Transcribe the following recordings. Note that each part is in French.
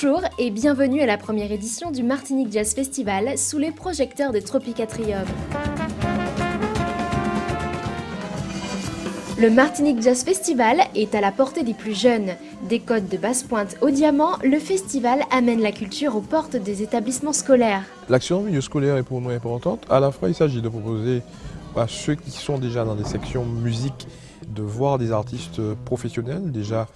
Bonjour et bienvenue à la première édition du Martinique Jazz Festival sous les projecteurs de Tropicatrium. Le Martinique Jazz Festival est à la portée des plus jeunes. Des codes de basse-pointe au diamant, le festival amène la culture aux portes des établissements scolaires. L'action milieu scolaire est pour nous importante. À la fois, il s'agit de proposer à ceux qui sont déjà dans des sections musique de voir des artistes professionnels déjà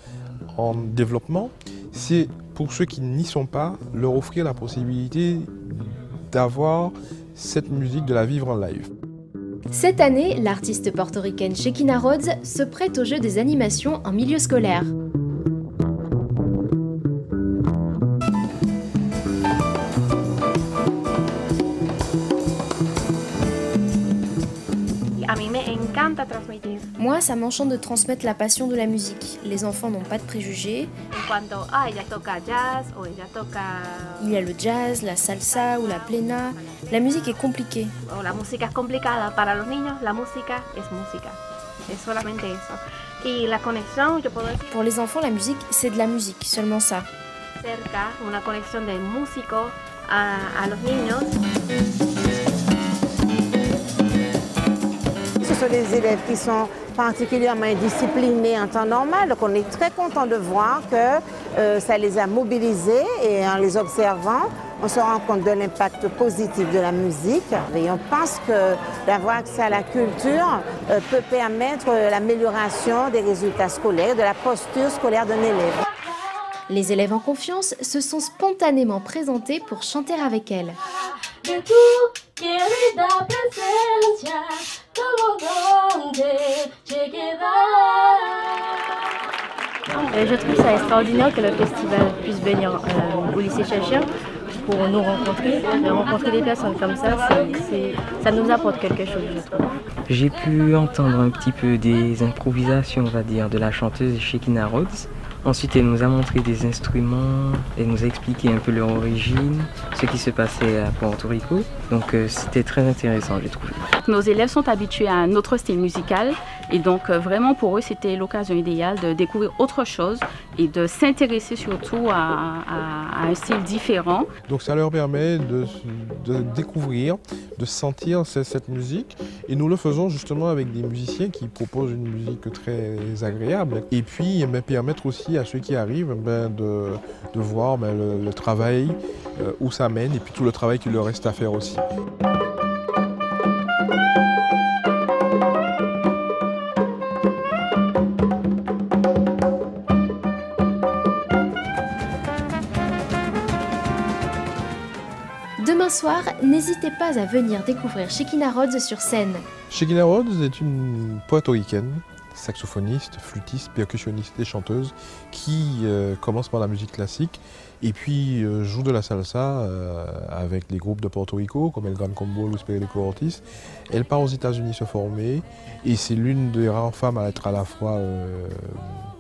en développement. C'est pour ceux qui n'y sont pas, leur offrir la possibilité d'avoir cette musique, de la vivre en live. Cette année, l'artiste portoricaine Shekinah Rhodes se prête au jeu des animations en milieu scolaire. Moi, ça m'enchante de transmettre la passion de la musique. Les enfants n'ont pas de préjugés. Il y a le jazz, la salsa ou la plena. La musique est compliquée. La música es complicada para los niños, la música es música. Es solamente eso. Y la conexión, yo puedo decir. Pour les enfants, la musique, c'est de la musique, seulement ça. Cerca, una conexión del músico a los niños. Ce sont des élèves qui sont particulièrement disciplinés en temps normal, donc on est très content de voir que ça les a mobilisés et en les observant, on se rend compte de l'impact positif de la musique et on pense que d'avoir accès à la culture peut permettre l'amélioration des résultats scolaires, de la posture scolaire d'un élève. Les élèves en confiance se sont spontanément présentés pour chanter avec elle. Je trouve ça extraordinaire que le festival puisse venir au lycée Chachien pour nous rencontrer. Rencontrer des personnes comme ça, ça nous apporte quelque chose, je trouve. J'ai pu entendre un petit peu des improvisations, on va dire, de la chanteuse Shekinah Rhodes. Ensuite, elle nous a montré des instruments, elle nous a expliqué un peu leur origine, ce qui se passait à Porto Rico. Donc c'était très intéressant, j'ai trouvé. Nos élèves sont habitués à un autre style musical et donc vraiment pour eux, c'était l'occasion idéale de découvrir autre chose et de s'intéresser surtout à un style différent. Donc ça leur permet de découvrir, de sentir cette musique et nous le faisons justement avec des musiciens qui proposent une musique très agréable et puis permettre aussi à ceux qui arrivent de voir le travail, où ça mène et puis tout le travail qu'il leur reste à faire aussi. Demain soir, n'hésitez pas à venir découvrir Shekinah Rhodes sur scène. Shekinah Rhodes est une portoricaine, saxophoniste, flûtiste, percussionniste et chanteuse qui commence par la musique classique et puis joue de la salsa avec les groupes de Porto Rico comme El Gran Combo, Luis Perico Ortiz. Elle part aux États-Unis se former et c'est l'une des rares femmes à être à la fois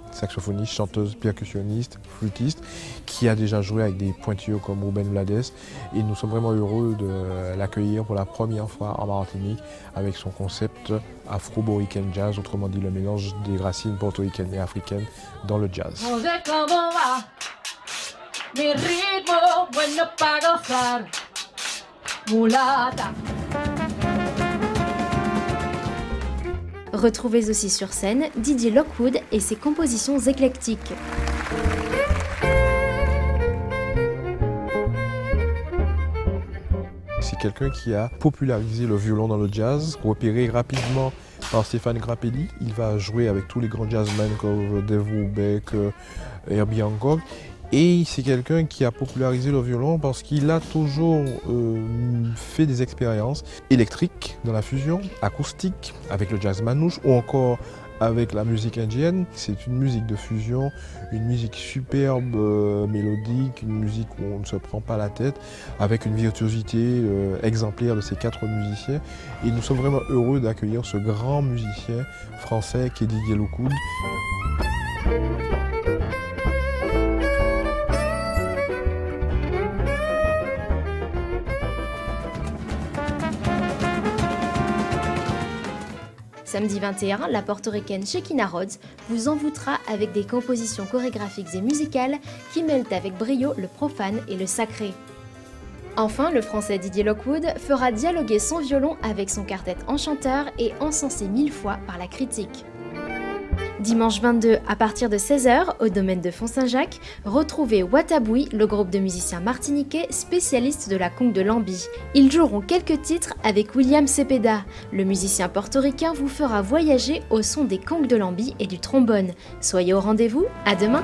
saxophoniste, chanteuse, percussionniste, flûtiste, qui a déjà joué avec des pointilleux comme Ruben Blades. Et nous sommes vraiment heureux de l'accueillir pour la première fois en Martinique avec son concept Afro-Borican Jazz, autrement dit le mélange des racines portoricaines et africaines dans le jazz. Retrouvez aussi sur scène Didier Lockwood et ses compositions éclectiques. C'est quelqu'un qui a popularisé le violon dans le jazz, repéré rapidement par Stéphane Grappelli. Il va jouer avec tous les grands jazzmen comme Dave Brubeck, Herbie Hancock. Et c'est quelqu'un qui a popularisé le violon parce qu'il a toujours fait des expériences électriques dans la fusion, acoustique, avec le jazz manouche ou encore avec la musique indienne. C'est une musique de fusion, une musique superbe, mélodique, une musique où on ne se prend pas la tête, avec une virtuosité exemplaire de ces 4 musiciens. Et nous sommes vraiment heureux d'accueillir ce grand musicien français qui est Didier Lockwood. Samedi 21, la portoricaine Shekinah Rhodes vous envoûtera avec des compositions chorégraphiques et musicales qui mêlent avec brio le profane et le sacré. Enfin, le français Didier Lockwood fera dialoguer son violon avec son quartet enchanteur et encensé 1000 fois par la critique. Dimanche 22, à partir de 16h, au domaine de Font-Saint-Jacques, retrouvez Wataboui, le groupe de musiciens martiniquais spécialistes de la congue de l'Ambi. Ils joueront quelques titres avec William Cepeda. Le musicien portoricain vous fera voyager au son des congues de l'Ambi et du trombone. Soyez au rendez-vous, à demain!